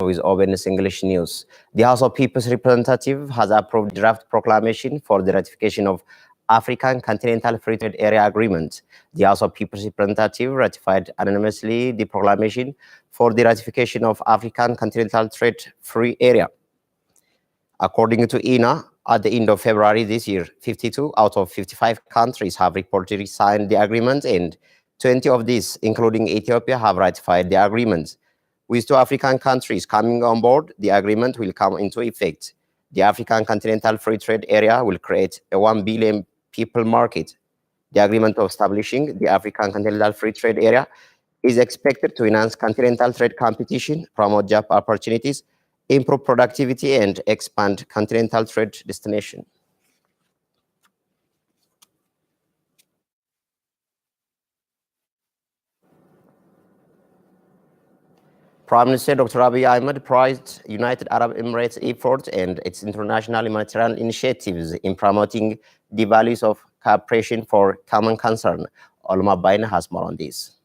With OBN's English News. The House of People's Representative has approved draft proclamation for the ratification of African Continental Free Trade Area Agreement. The House of People's Representative ratified unanimously the proclamation for the ratification of African Continental Trade Free Area. According to INA, at the end of February this year, 52 out of 55 countries have reportedly signed the agreement, and 20 of these, including Ethiopia, have ratified the agreement. With 2 African countries coming on board, the agreement will come into effect. The African Continental Free Trade Area will create a 1 billion people market. The agreement of establishing the African Continental Free Trade Area is expected to enhance continental trade competition, promote job opportunities, improve productivity, and expand continental trade destination. Prime Minister Dr. Abiy Ahmed praised United Arab Emirates' efforts and its international humanitarian initiatives in promoting the values of cooperation for common concern. Olma Bain has more on this.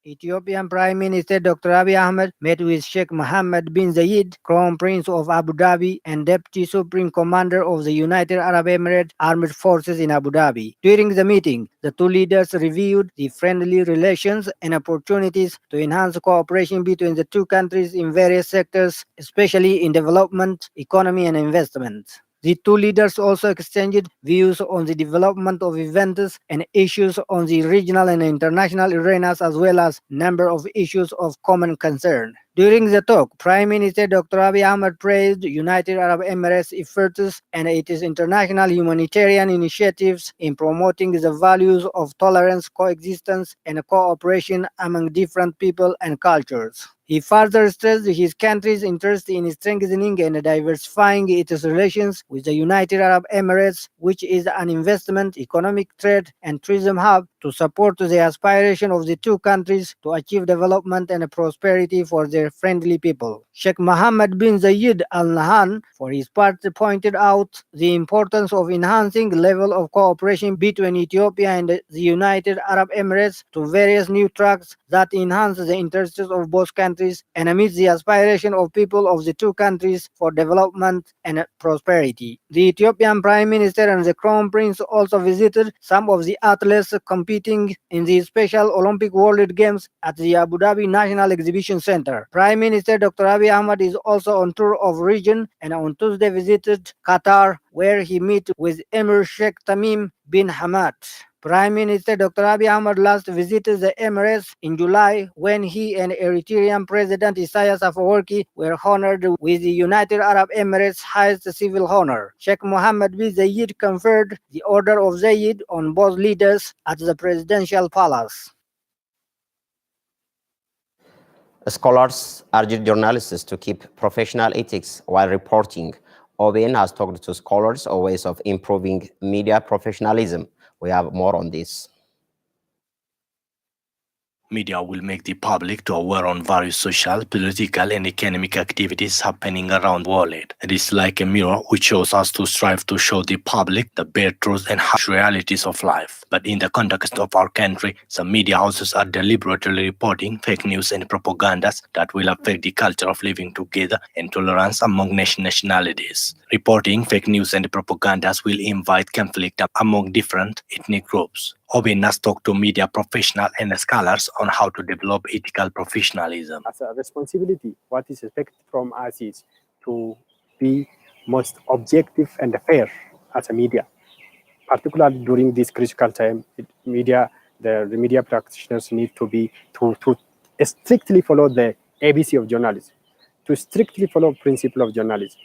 Ethiopian Prime Minister Dr. Abiy Ahmed met with Sheikh Mohammed bin Zayed, Crown Prince of Abu Dhabi and Deputy Supreme Commander of the United Arab Emirates Armed Forces in Abu Dhabi. During the meeting, the two leaders reviewed the friendly relations and opportunities to enhance cooperation between the two countries in various sectors, especially in development, economy, and investment. The two leaders also exchanged views on the development of events and issues on the regional and international arenas, as well as a number of issues of common concern. During the talk, Prime Minister Dr. Abiy Ahmed praised United Arab Emirates' efforts and its international humanitarian initiatives in promoting the values of tolerance, coexistence, and cooperation among different people and cultures. He further stressed his country's interest in strengthening and diversifying its relations with the United Arab Emirates, which is an investment, economic, trade, and tourism hub, to support the aspiration of the two countries to achieve development and prosperity for their friendly people. Sheikh Mohammed bin Zayed Al Nahyan, for his part, pointed out the importance of enhancing the level of cooperation between Ethiopia and the United Arab Emirates to various new tracks that enhance the interests of both countries and amidst the aspiration of people of the two countries for development and prosperity. The Ethiopian Prime Minister and the Crown Prince also visited some of the athletes competing in the Special Olympic World Games at the Abu Dhabi National Exhibition Center. Prime Minister Dr. Abiy Ahmed is also on tour of region and on Tuesday visited Qatar, where he met with Emir Sheikh Tamim bin Hamad. Prime Minister Dr. Abiy Ahmed last visited the Emirates in July when he and Eritrean President Isaias Afwerki were honored with the United Arab Emirates' highest civil honor. Sheikh Mohammed bin Zayed conferred the Order of Zayed on both leaders at the presidential palace. Scholars urged journalists to keep professional ethics while reporting. OBN has talked to scholars on ways of improving media professionalism. We have more on this. Media will make the public to aware on various social, political, and economic activities happening around the world. It is like a mirror which shows us to strive to show the public the bare truth and harsh realities of life. But in the context of our country, some media houses are deliberately reporting fake news and propagandas that will affect the culture of living together and tolerance among nationalities. Reporting fake news and propagandas will invite conflict among different ethnic groups. OBN has talked to media professionals and scholars on how to develop ethical professionalism. As a responsibility, what is expected from us is to be most objective and fair as a media. Particularly during this critical time, the media practitioners need to strictly follow the ABC of journalism, to strictly follow principle of journalism.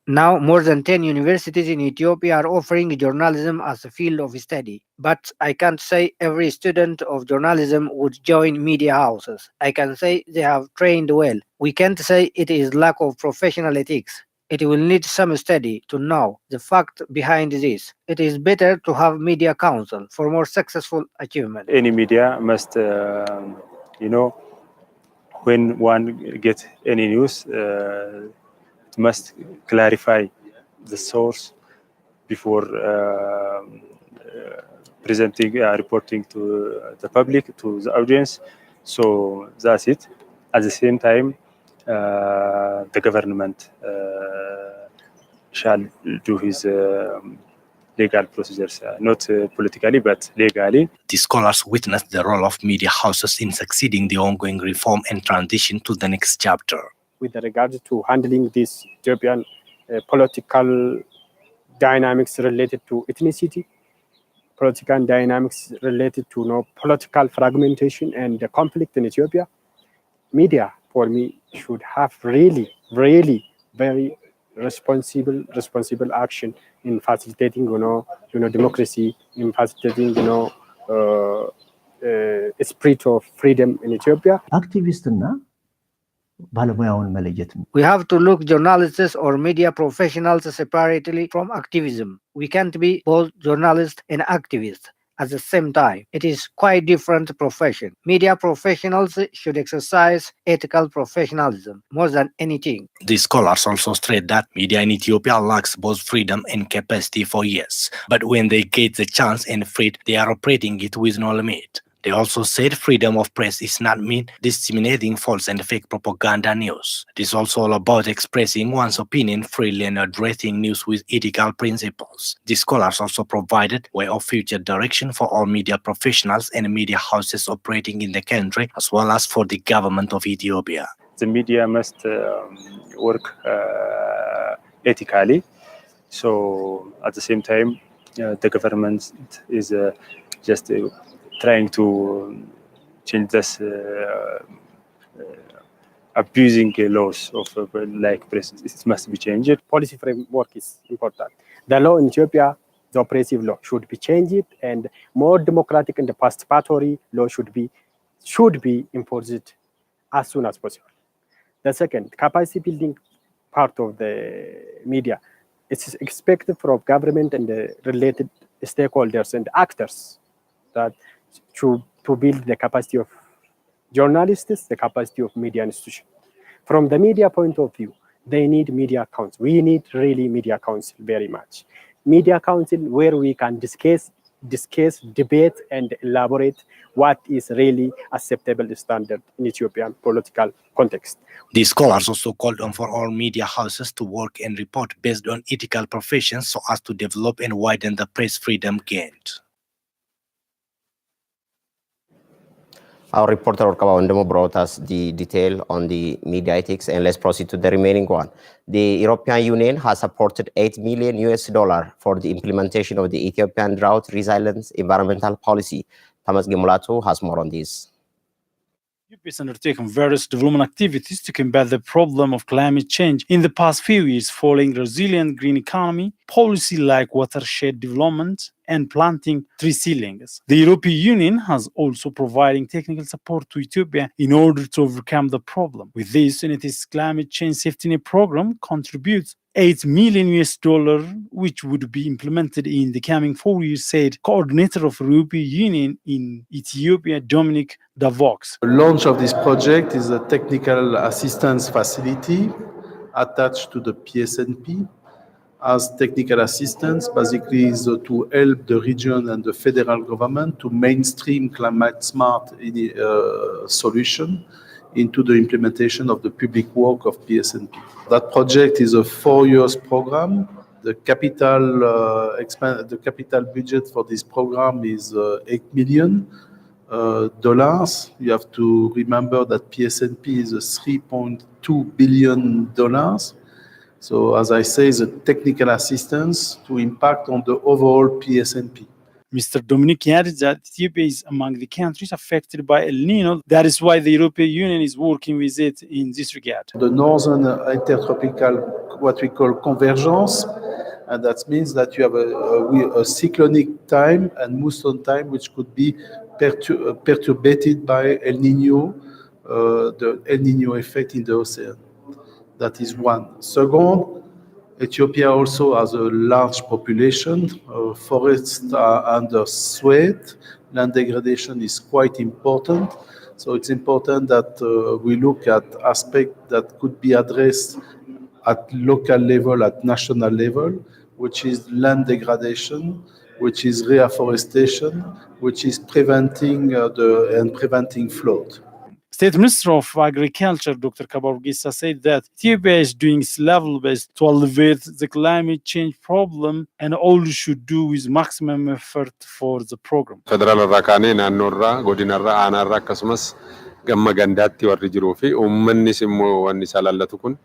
Now, more than 10 universities in Ethiopia are offering journalism as a field of study. But I can't say every student of journalism would join media houses. I can say they have trained well. We can't say it is lack of professional ethics. It will need some study to know the fact behind this. It is better to have media council for more successful achievement. Any media must, when one gets any news, it must clarify the source before reporting to the public, to the audience. So that's it. At the same time, the government shall do his legal procedures, not politically, but legally. The scholars witnessed the role of media houses in succeeding the ongoing reform and transition to the next chapter. With regard to handling this Ethiopian political dynamics related to ethnicity, political dynamics related to political fragmentation and the conflict in Ethiopia, media, for me, should have really very responsible action in facilitating, democracy, in facilitating, a spirit of freedom in Ethiopia. አክቲቪስትና ባለሙያውን መለየት We have to look journalists or media professionals separately from activism. We can't be both journalists and activists at the same time. It is quite different profession. Media professionals should exercise ethical professionalism more than anything. The scholars also stress that media in Ethiopia lacks both freedom and capacity for years, but when they get the chance and freed, they are operating it with no limit. They also said freedom of press is not mean disseminating false and fake propaganda news. It is also all about expressing one's opinion freely and addressing news with ethical principles. The scholars also provided way of future direction for all media professionals and media houses operating in the country, as well as for the government of Ethiopia. The media must work ethically. So at the same time, the government is just trying to change this abusing laws of like press. It must be changed. Policy framework is important. The law in Ethiopia, the oppressive law, should be changed, and more democratic and participatory law should be enforced as soon as possible. The second, capacity building part of the media. It's expected from government and the related stakeholders and actors that to build the capacity of journalists, the capacity of media institutions. From the media point of view, they need media council. We need really media council very much. Media council where we can discuss, debate, and elaborate what is really acceptable standard in Ethiopian political context. The scholars also called on for all media houses to work and report based on ethical professions so as to develop and widen the press freedom gained. Our reporter Orkaba Ondemo brought us the detail on the media ethics, and let's proceed to the remaining one. The European Union has supported $8 million for the implementation of the Ethiopian drought resilience environmental policy. Thomas Gemulato has more on this. Ethiopia has undertaken various development activities to combat the problem of climate change in the past few years, following resilient green economy, policy like watershed development, and planting tree seedlings. The European Union has also providing technical support to Ethiopia in order to overcome the problem. With this, in its climate change safety net program contributes $8 million, which would be implemented in the coming 4 years, said coordinator of European Union in Ethiopia, Dominic Davox. The launch of this project is a technical assistance facility attached to the PSNP. As technical assistance, basically is to help the region and the federal government to mainstream climate smart solution into the implementation of the public work of PSNP. That project is a 4-year program. The capital budget for this program is $8 million. You have to remember that PSNP is a $3.2 billion. So, as I say, the technical assistance to impact on the overall PSNP. Mr. Dominic added that Ethiopia is among the countries affected by El Nino. That is why the European Union is working with it in this regard. The northern intertropical, what we call convergence, and that means that you have a cyclonic time and mousson time, which could be perturbated by El Nino, the El Nino effect in the ocean. That is one. Second, Ethiopia also has a large population. Forests are under threat. Land degradation is quite important. So it's important that we look at aspects that could be addressed at local level, at national level, which is land degradation, which is reforestation, which is preventing flood. State Minister of Agriculture, Dr. Kabargisa, said that Ethiopia is doing its level best to alleviate the climate change problem and all should do with maximum effort for the program. Federal irraa kaanee naannoo irraa godina irraa aanaa irraa akkasumas gamma gandaatti warri jiruu fi uummannis immoo wanni isaa laallatu kun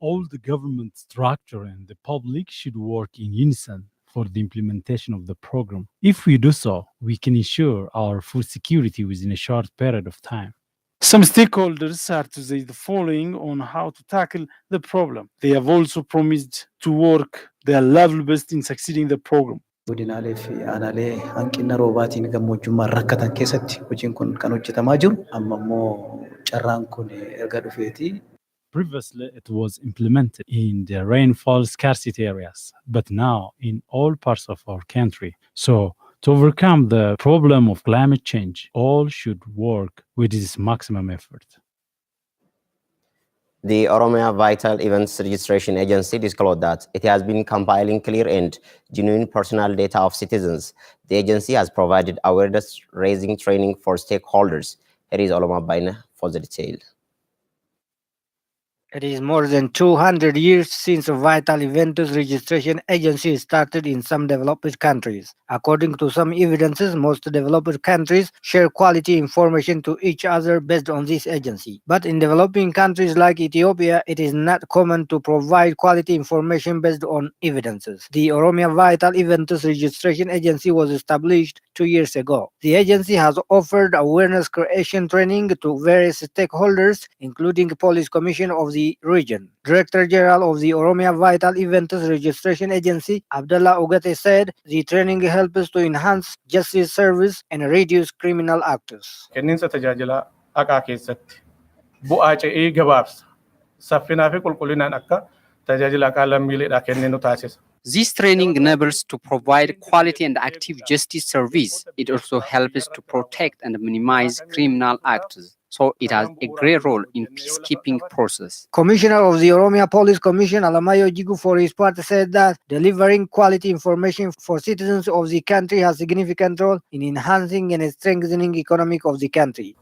all the government structure and the public should work in unison for the implementation of the program. If we do so, we can ensure our food security within a short period of time. Some stakeholders are to say the following on how to tackle the problem. They have also promised to work their level best in succeeding the program. Godinaalee fi aanaalee hanqina roobaatiin gammoojjummaan rakkatan keessatti hojiin kun kan hojjetamaa jiru amma immoo carraan kun erga dhufeeti. Previously, it was implemented in the rainfall scarcity areas, but now in all parts of our country. So, to overcome the problem of climate change, all should work with this maximum effort. The Oromia Vital Events Registration Agency disclosed that it has been compiling clear and genuine personal data of citizens. The agency has provided awareness-raising training for stakeholders. Here is Oloma Baina for the detail. It is more than 200 years since a Vital Events Registration Agency started in some developed countries. According to some evidences, most developed countries share quality information to each other based on this agency. But in developing countries like Ethiopia, it is not common to provide quality information based on evidences. The Oromia Vital Events Registration Agency was established 2 years ago. The agency has offered awareness creation training to various stakeholders, including Police Commission of the region. Director General of the Oromia Vital Events Registration Agency, Abdullah Ogate, said the training helps to enhance justice service and reduce criminal acts. Kenniinsa tajaajila haqaa keessatti bu'aa ce'ii gabaabsa. Saffinaa fi qulqullinaan akka tajaajila haqaa lammiileedhaa kenninu taasisa. This training enables to provide quality and active justice service. It also helps to protect and minimize criminal acts. So it has a great role in peacekeeping process. Commissioner of the Oromia Police Commission, Alamayo Jigu, for his part, said that delivering quality information for citizens of the country has a significant role in enhancing and strengthening economic of the country.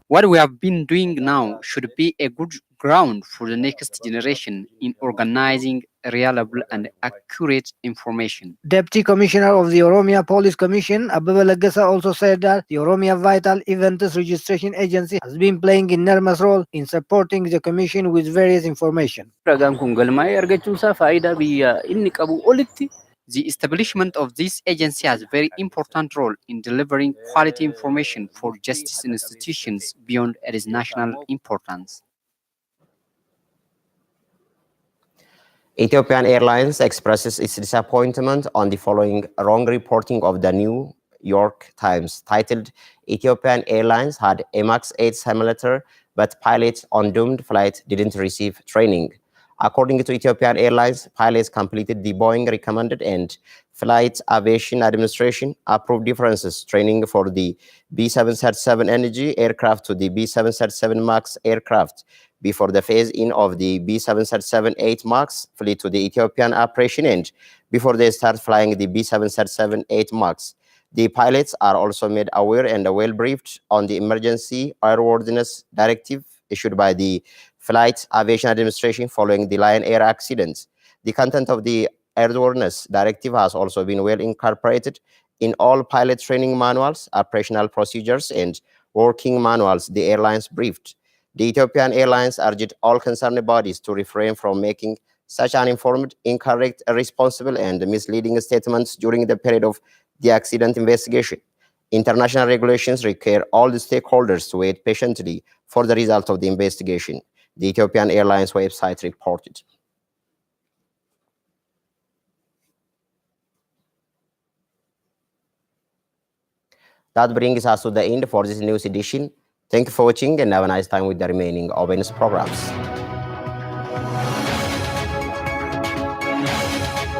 What we have been doing now should be a good ground for the next generation in organizing reliable and accurate information. Deputy Commissioner of the Oromia Police Commission, Ababa Lagasa, also said that the Oromia Vital Events Registration Agency has been playing an enormous role in supporting the Commission with various information. The establishment of this agency has a very important role in delivering quality information for justice institutions beyond its national importance. Ethiopian Airlines expresses its disappointment on the following wrong reporting of the New York Times, titled Ethiopian Airlines had a MAX 8 simulator, but pilots on doomed flight didn't receive training. According to Ethiopian Airlines, pilots completed the Boeing recommended and Flight Aviation Administration approved differences training for the B737 NG aircraft to the B737 MAX aircraft before the phase-in of the B737-8 MAX fleet to the Ethiopian operation end before they start flying the B737-8 MAX. The pilots are also made aware and well briefed on the emergency airworthiness directive issued by the Flight Aviation Administration following the Lion Air accident. The content of the airworthiness directive has also been well incorporated in all pilot training manuals, operational procedures, and working manuals the airlines briefed. The Ethiopian Airlines urged all concerned bodies to refrain from making such uninformed, incorrect, irresponsible, and misleading statements during the period of the accident investigation. International regulations require all the stakeholders to wait patiently for the result of the investigation, the Ethiopian Airlines website reported. That brings us to the end for this news edition. Thank you for watching and have a nice time with the remaining OBN programs.